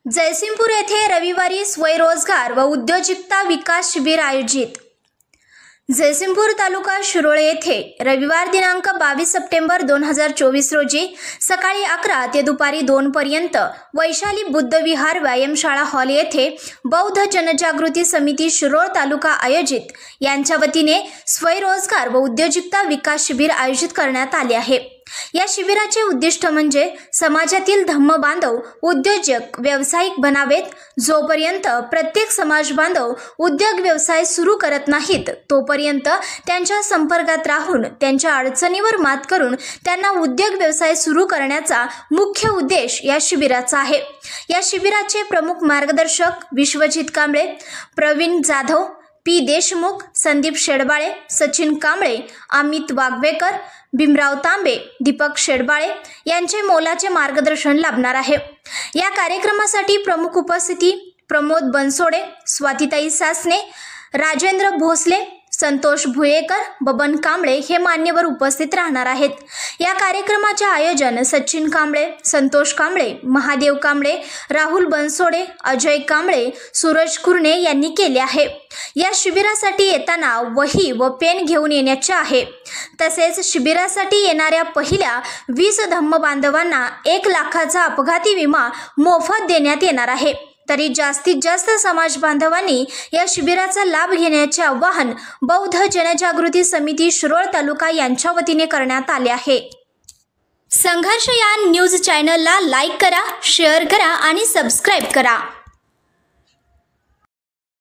जयसिंगपूर येथे रविवारी स्वयंरोजगार व उद्योजकता विकास शिबिर आयोजित। जयसिंगपूर तालुका शिरोळ येथे रविवार दिनांक 22 सप्टेंबर 2024 रोजी सकाळी 11 ते दुपारी 2 पर्यंत वैशाली बुद्ध विहार व्यायामशाळा हॉल येथे बौद्ध जनजागृती समिती शिरोळ तालुका आयोजित यांच्या वतीने स्वयंरोजगार व उद्योजकता विकास शिबिर आयोजित करण्यात आले आहे। या शिबिराचे उद्दिष्ट म्हणजे समाजातील धम्म बांधव उद्योजक व्यावसायिक बनावेत। जोपर्यंत प्रत्येक समाज बांधव उद्योग व्यवसाय सुरू करत नाहीत तोपर्यंत त्यांच्या संपर्कात राहून त्यांच्या अडचणीवर मात करून त्यांना उद्योग व्यवसाय सुरू करण्याचा मुख्य उद्देश या शिबिराचा आहे। या शिबिराचे प्रमुख मार्गदर्शक विश्वजित कांबळे, प्रवीण जाधव, पी देशमुख, संदीप शेडबाळे, सचिन कांबळे, अमित वाघवेकर, भीमराव तांबे, दीपक शेडबाळे यांचे मोलाचे मार्गदर्शन लाभणार आहे। या कार्यक्रमासाठी प्रमुख उपस्थिती प्रमोद बनसोडे, स्वातीताई सासने, राजेंद्र भोसले, संतोष भुयेकर, बबन कांबळे हे मान्यवर उपस्थित राहणार आहेत। या कार्यक्रमाचे आयोजन सचिन कांबळे, संतोष कांबळे, महादेव कांबळे, राहुल बनसोडे, अजय कांबळे, सूरज कुरणे यांनी केले आहे। या शिबिरासाठी येताना वही व पेन घेऊन येण्याचे आहे। तसेच शिबिरासाठी येणाऱ्या पहिल्या 20 धम्म बांधवांना 1 लाखाचा अपघाती विमा मोफत देण्यात येणार आहे। तरी जास्तीत जास्त समाज बांधवांनी या शिबिराचा लाभ घेण्याचे आवाहन बौद्ध जनजागृती समिती शिरोळ तालुका यांच्या वतीने करण्यात आले आहे। संघर्ष या न्यूज चॅनलला लाईक करा, शेअर करा आणि सबस्क्राईब करा।